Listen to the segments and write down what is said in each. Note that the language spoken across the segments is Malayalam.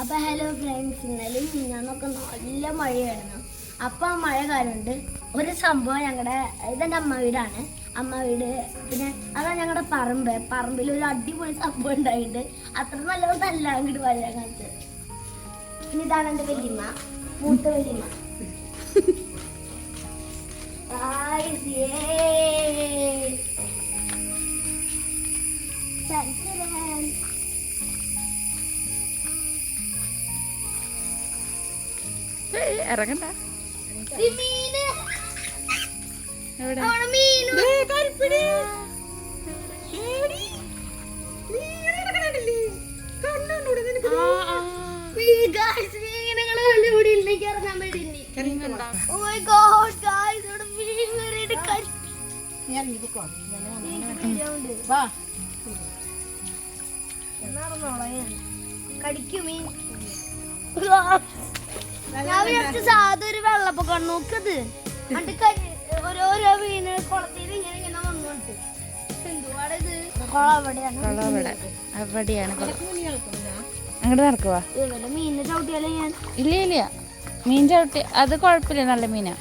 അപ്പോൾ ഹലോ ഫ്രണ്ട്സ്, ഇന്നലെ മിഞ്ഞാന്നൊക്കെ നല്ല മഴയായിരുന്നു. അപ്പോൾ ആ മഴ കാലമുണ്ട് ഒരു സംഭവം. ഞങ്ങളുടെ ഇതെൻ്റെ അമ്മ വീടാണ്. അമ്മ വീട് പിന്നെ അതാണ് ഞങ്ങളുടെ പറമ്പിൽ ഒരു അടിപൊളി സംഭവം ഉണ്ടായിട്ടുണ്ട്. അത്ര നല്ലതൊന്നല്ല അങ്ങോട്ട് പറയാൻ കാണിച്ചത്. പിന്നെ ഇതാണ് എൻ്റെ വല്യമ്മ, മൂത്ത വല്യമ്മ. ഇറങ്ങണ്ട. കടിക്കും മീൻ. ഞാൻ വിചാരിച്ച സാധൊരു വെള്ളപ്പൊക്കെ നോക്കത് ഓരോരോ മീന് കുളത്തിൽ ഇങ്ങനെ ഇങ്ങനെ വന്നോണ്ട് അവിടെയാണ് അങ്ങോട്ട് നടക്കുവാ. മീനിനെ ചവിട്ടിയാലേ ഞാൻ ഇല്ല മീൻ ചവിട്ടി അത് കുഴപ്പമില്ല, നല്ല മീനാ.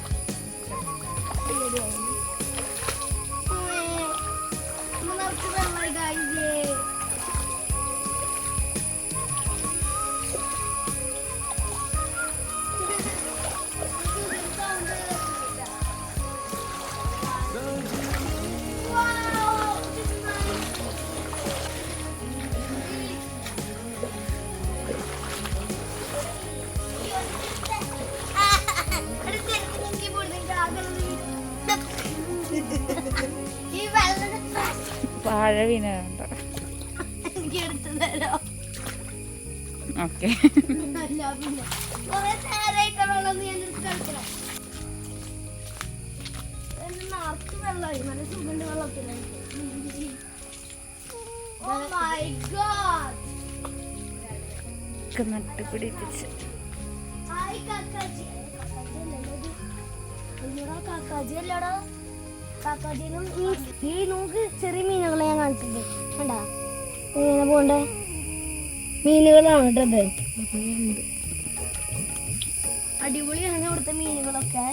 വാഴ വീണുണ്ടോ? ഓക്കെ, നട്ടുപിടിപ്പിച്ച് ഈ നോക്ക് ചെറിയ മീനുകളെ ഞാൻ കാണിച്ചിട്ടുണ്ട്. കണ്ടാ ഇങ്ങനെ പോണ്ടേ മീനുകളാണ് കേട്ടത്. അടിപൊളിയാണ് ഇവിടുത്തെ മീനുകളൊക്കെ.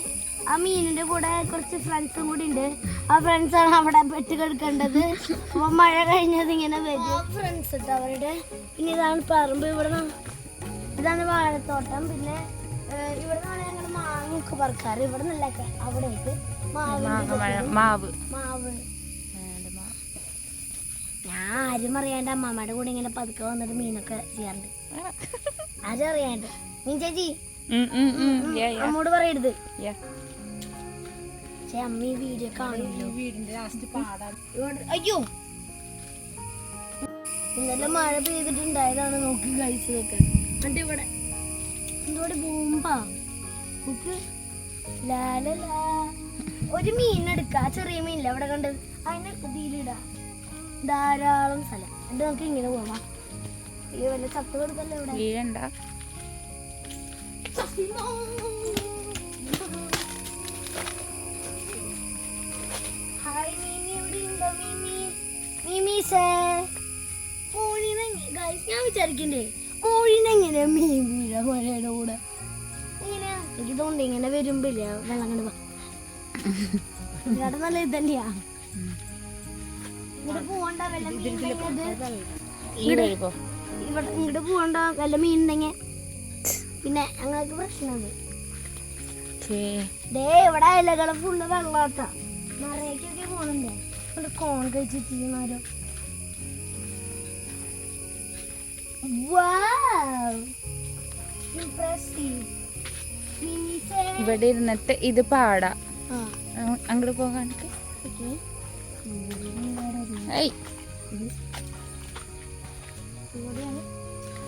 ആ മീനിന്റെ കൂടെ കുറച്ച് ഫ്രണ്ട്സും കൂടി ഉണ്ട്. ആ ഫ്രണ്ട്സാണ് അവിടെ പെറ്റ് കിടക്കേണ്ടത്. അപ്പൊ മഴ കഴിഞ്ഞത് ഇങ്ങനെ വരും ഫ്രണ്ട്സ് ഇട്ട് അവരുടെ. പിന്നെ ഇതാണ് പറമ്പ്. ഇതാണ് വാഴത്തോട്ടം. പിന്നെ ഇവിടെ നിന്നാണ് ഞങ്ങൾ മാങ്ങൊക്കെ പറിക്കാറ്. ഇവിടെ നിന്നല്ല അവിടേക്ക് മാവ്. ഞാൻ ആരും അറിയാണ്ട് അമ്മമ്മയുടെ കൂടെ ഇങ്ങനെ പതുക്കെ വന്നിട്ട് മീനൊക്കെ ചെയ്യാറുണ്ട്. ആരും അറിയാണ്ട്. മീൻ ചേച്ചി അമ്മോട് പറയരുത്. പക്ഷെ അമ്മ ഈ വീഡിയോ കാണുമല്ലോ. അയ്യോ, ഇന്നലെ മഴ പെയ്തിട്ടുണ്ടായതാണ്. നോക്കി കഴിച്ചതൊക്കെ. എന്നിട്ട് ഇവിടെ എന്തോടെ ബോംബാ നോക്ക്. ലാലലാ ഒരു മീനെടുക്ക, ചെറിയ മീനില്ല അവിടെ കണ്ട്, അതിനെ ഇതിലിടാ. ധാരാളം സ്ഥലം. എന്നിട്ട് നമുക്ക് ഇങ്ങനെ പോവാം. ഈ വല്ല ചത്ത് കൊടുക്കല്ലേ ഇവിടെ. ഹായ് മീമി, ഇവിടെ ഉണ്ടോ മീമി? മീമീസേ ഞാൻ വിചാരിക്കണ്ടേ മോഴിനെങ്ങനെ മീൻ വീഴ മഴയുടെ കൂടെ ഇങ്ങനെ. എനിക്ക് തോന്നുന്നു ഇങ്ങനെ വരുമ്പില്ല വെള്ളം കണ്ട് ഇവിടെ നല്ല ഇതന്നെയാ. ഇവിടെ പോവണ്ട വല്ല മീൻ ഇങ്ങോട്ട് പോവണ്ട വല്ല മീൻ ഉണ്ടെങ്കിൽ പിന്നെ ഞങ്ങൾക്ക് പ്രശ്നമുണ്ട്. ദേ ഇവിടെ ഇലകള് ഫുള്ള് വെള്ളാട്ടാ. നിറയേക്കൊക്കെ പോണുണ്ടേ. ഇവിടെ കോൺ കഴിച്ചിരിക്കുന്നവരോ. ഇവിടെ ഇരുന്നിട്ട് ഇത് പാടാ. അങ്ങോട്ട് പോകാൻ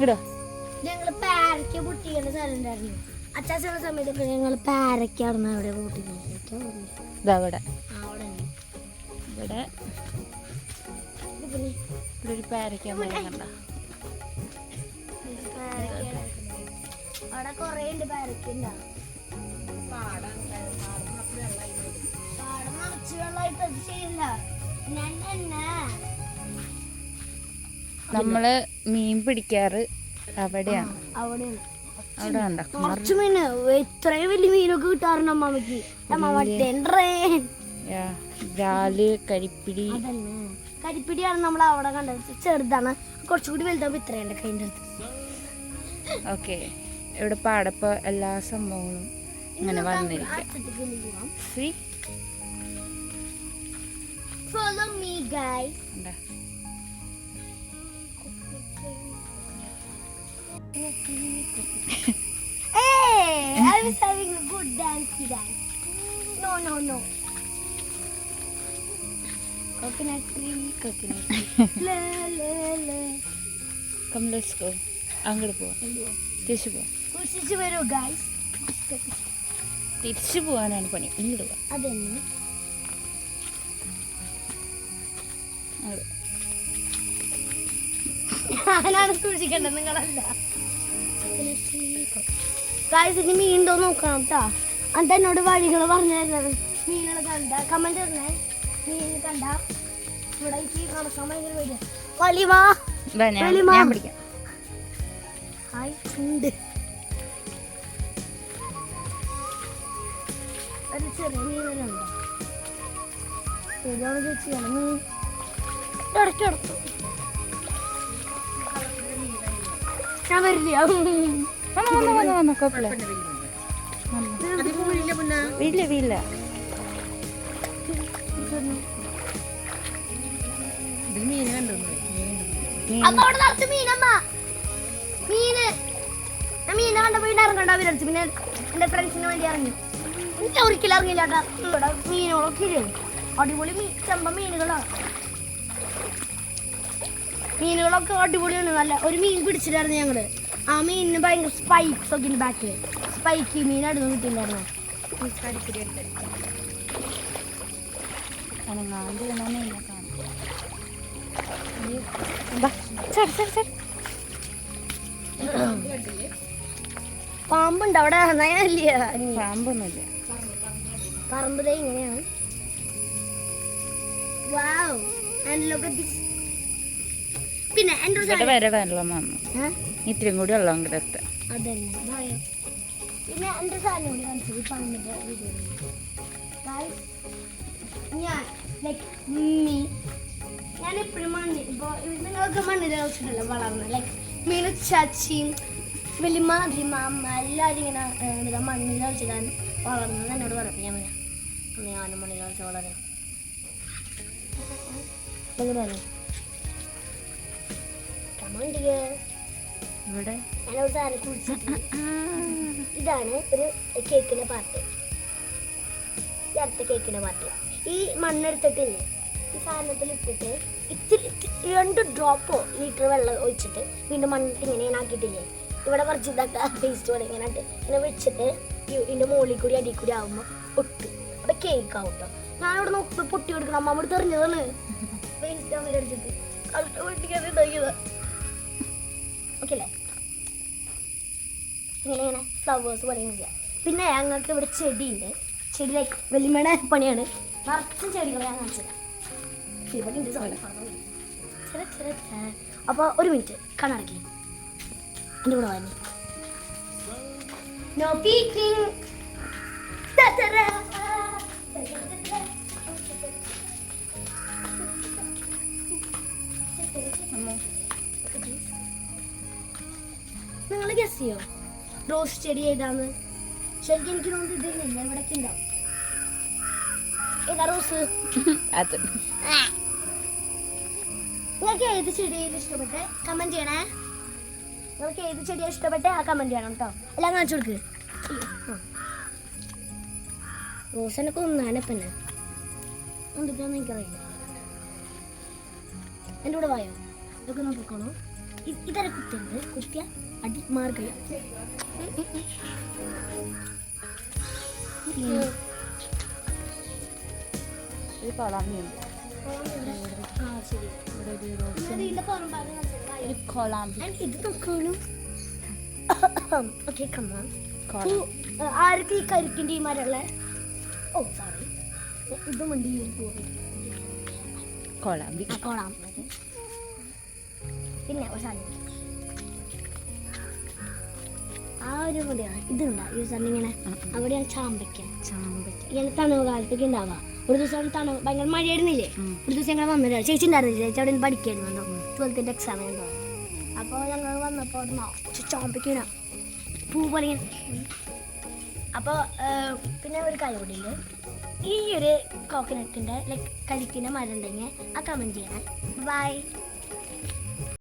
ഇടോ. ഞങ്ങള് പാരക്ക പൊട്ടിക്കേണ്ട സ്ഥലം ഉണ്ടായിരുന്നു. അച്ചാച്ചുള്ള സമയത്തൊക്കെ ഞങ്ങൾ പാരക്കായിരുന്നു അവിടെ പൊട്ടിക്കുന്നത്. ഇവിടെ ഒരു പാരക്ക കണ്ട. അവിടെ കൊറേ ഉണ്ട് പാരക്കുണ്ട. പാടം നിറച്ച് വെള്ളമായിട്ട് അത് ചെയ്യില്ല. നമ്മള് മീൻ പിടിക്കാറ് അവിടെയാണ്. അവിടെയാണ് അവിടെ കണ്ടോ കുറച്ച് മീന് ഇത്രയും വലിയ മീനൊക്കെ കിട്ടാറുണ്ട് അമ്മാമയ്ക്ക്. ബ്രാല്, കരിപ്പിടി. അതന്നെ കരിപ്പിടിയാണ് നമ്മൾ അവിടെ കണ്ടത്. ചെറുതാണ്, കുറച്ചുകൂടി വലുതാവുമ്പോ ഇത്രയുണ്ട് കൈൻ്റെ അടുത്ത്. ഓക്കെ, ഇവിടെ പാടപ്പോ എല്ലാ സംഭവങ്ങളും ഇങ്ങനെ വന്നിരിക്കും. Follow me, guys. Hey, I was having a good dance. No. Coconut tree. La la la. Come, let's go. അങ്ങോട്ട് പോവാം. തിരിച്ചു പോവാം. കുറിച്ച് വരൂ ഗൈസ്. തിരിച്ചു പോവാനാണ് പണി. ഇങ്ങോട്ട് പോവാം. അതന്നെ ഞാനാണ് സൂക്ഷിക്കേണ്ടത്, നിങ്ങളല്ല. ഗൈസ് ഇനി മീനുണ്ടോ നോക്കണം കേട്ടോ. എന്നിട്ട് എന്നോട് വഴികൾ പറഞ്ഞു തരുന്നത്. മീനുകൾ കണ്ട കമന്റ് തരണേ. മീൻ കണ്ട ഇവിടെ നടക്കാൻ ഭയങ്കര പേടിയാ. വലിവാ ഞാൻ പിടിക്കാം. ഹായ് ഉണ്ട് ഒരു ചെറിയ മീനുണ്ടോ ശരിയാണ് ചേച്ചിയാണ് മീൻ ഇടയ്ക്കെടുത്തു. ഞാൻ വരില്ല. വീല്ല അപ്പൊ അവിടെ നിറച്ച് മീനമ്മ. മീന് മീനെ കണ്ടപ്പോ ഇറങ്ങണ്ട വിരടിച്ചു. പിന്നെ എന്റെ ഫ്രണ്ട്സിന് വേണ്ടി ഇറങ്ങി. എനിക്ക് ഒരിക്കലും ഇറങ്ങില്ല കേട്ടോ. ഇവിടെ മീനുകളൊക്കെ ഇല്ലേ, അടിപൊളി ചെമ്പ മീനുകളൊക്കെ അടിപൊളിയാണ്. നല്ല ഒരു മീൻ പിടിച്ചിട്ടായിരുന്നു ഞങ്ങള്. ആ മീനിന് ഭയങ്കര സ്പൈക്സ് ഒക്കെ ബാക്കില്. സ്പൈക്കി മീൻ അടുത്ത് കിട്ടിണ്ടായിരുന്നു. പാമ്പുണ്ട് അവിടെ. പാമ്പൊന്നുമില്ല. പറമ്പ് ഇങ്ങനെയാണ്. Wow, and look at this. പിന്നെ ഇവിടെ വരെ വെള്ളം വന്നു. ഇത്രയും കൂടി വെള്ളം കിടത്ത. അതന്നെ ഭയം. പിന്നെ എൻ്റെ സാധനം കൂടി കാണിച്ചത് പാമ്പിൻ്റെ വീഡിയോ. ഞാൻ ലൈക്ക് ഞാൻ എപ്പോഴും മണ്ണിൽ ഇപ്പോൾ നിങ്ങൾക്ക് മണ്ണിൽ കളിച്ചിട്ടല്ലോ വളർന്ന്. ലൈക്ക് മീന ചാച്ചിയും വലിയമ്മ അതിമാമ്മ എല്ലാവരും ഇങ്ങനെ മണ്ണിൽ കളിച്ചിട്ടാണ് വളർന്നത് എന്നോട് പറഞ്ഞു. ഞാൻ പറയാം അന്ന് ഞാനും മണ്ണിൽ കളിച്ച വളരെ ഇവിടെ ഞാനൊരു സാധനം കുടിച്ചിട്ട് ഇതാണ് ഒരു കേക്കിന്റെ പാർട്ട്. ഈ അടുത്ത കേക്കിന്റെ പാർട്ട് ഈ മണ്ണെടുത്തിട്ടില്ലേ ഈ സാധനത്തിൽ ഇട്ടിട്ട് ഇത്തിരി 2 ഡ്രോപ്പോ ലിറ്റർ വെള്ളം ഒഴിച്ചിട്ട് വീണ്ടും മണ്ണിട്ട് ഇങ്ങനെ ആക്കിയിട്ടില്ലേ ഇവിടെ കുറച്ച് ഇതൊക്കെ പേസ്റ്റ് പോലെ ഇങ്ങനെ വെച്ചിട്ട് ഇതിന്റെ മുകളിൽ കൂടി അടി കൂടി ആകുമ്പോൾ പൊട്ട് അവിടെ കേക്ക് ആവും കേട്ടോ. ഞാനിവിടെ നോക്കുമ്പോൾ പൊട്ടി കൊടുക്കണം. അമ്മ അവിടെ തെറിഞ്ഞതാണ് പേസ്റ്റ് അടിച്ചിട്ട് പൊട്ടിക്കാതെ ഉണ്ടാക്കിയത്. ഓക്കെ അല്ലേ? ഇങ്ങനെ ഫ്ലവേഴ്സ് പണിയില്ല. പിന്നെ ഞങ്ങൾക്ക് ഇവിടെ ചെടിയുണ്ട്. ചെടി ലൈക്ക് വലിയമ്മയുടെ പണിയാണ്. നിറച്ചും ചെടികൾ ഞാൻ കാണിച്ചത്. അപ്പോൾ ഒരു മിനിറ്റ് കണ്ണടക്കി എൻ്റെ കൂടെ വാങ്ങി. No peeking. നിങ്ങൾ ഗസ് ചെയ്യോ റോസ് ചെടി ഏതാന്ന്? ശരിക്കും എനിക്ക് തോന്നുന്നത് ഇതില്ല, ഇവിടേക്ക് ഉണ്ടാവും. ഏതാ റോസ്? നിങ്ങൾക്ക് ഏത് ചെടിയാണ് ഇഷ്ടപ്പെട്ടെ കമന്റ് ചെയ്യണേ. നിങ്ങൾക്ക് ഏത് ചെടിയാണ് ഇഷ്ടപ്പെട്ടെ ആ കമന്റ് ചെയ്യണം കേട്ടോ. എല്ലാം കാണിച്ചു കൊടുക്ക്. റോസിനെ കൊന്നാനെ പിന്നെ എന്തൊക്കെയാന്ന് എനിക്കറിയില്ല. എൻ്റെ കൂടെ വായോ ഇതൊക്കെ നോക്കിക്കോളൂ. ഇതര കുത്തിയുണ്ട്. കുത്തിയ അടി മാർഗം. ഇത് നോക്കോളൂ. ഓക്കെ കമ്മാ ആർക്ക് ഈ കരിക്കിൻ്റെ ഈ മരമുള്ള ഓ സോറി ഇതുമുണ്ട് ഈ ഒരു പൂവ് കോളാമ്പി. പിന്നെ ഒരു സാധനം ഒരു ഇതുണ്ടാ ഈ സ്ഥലം ഇങ്ങനെ അവിടെയാണ് ചാമ്പയ്ക്ക ഇങ്ങനെ തണുവ് കാലത്തേക്ക് ഉണ്ടാവുക. ഒരു ദിവസം ഭയങ്കര മഴയായിരുന്നില്ലേ, ഒരു ദിവസം ഞങ്ങൾ വന്നില്ല, ചേച്ചി ഉണ്ടായിരുന്നില്ല, ചേച്ചി അവിടെ നിന്ന് പഠിക്കായിരുന്നല്ലോ, 12th എക്സാം ഉണ്ടോ. അപ്പോൾ ഞങ്ങൾ വന്നപ്പോൾ അവിടെ ചാമ്പയ്ക്ക പൂ പോലെ ഇങ്ങനെ. അപ്പോൾ പിന്നെ ഒരു കാര്യം കൂടി ഉണ്ട്, ഈ ഒരു കോക്കനട്ടിൻ്റെ ലൈക്ക് കഴിക്കുന്ന മരം ഉണ്ടെങ്കിൽ ആ കമൻറ്റ് ചെയ്യണം. ബൈ.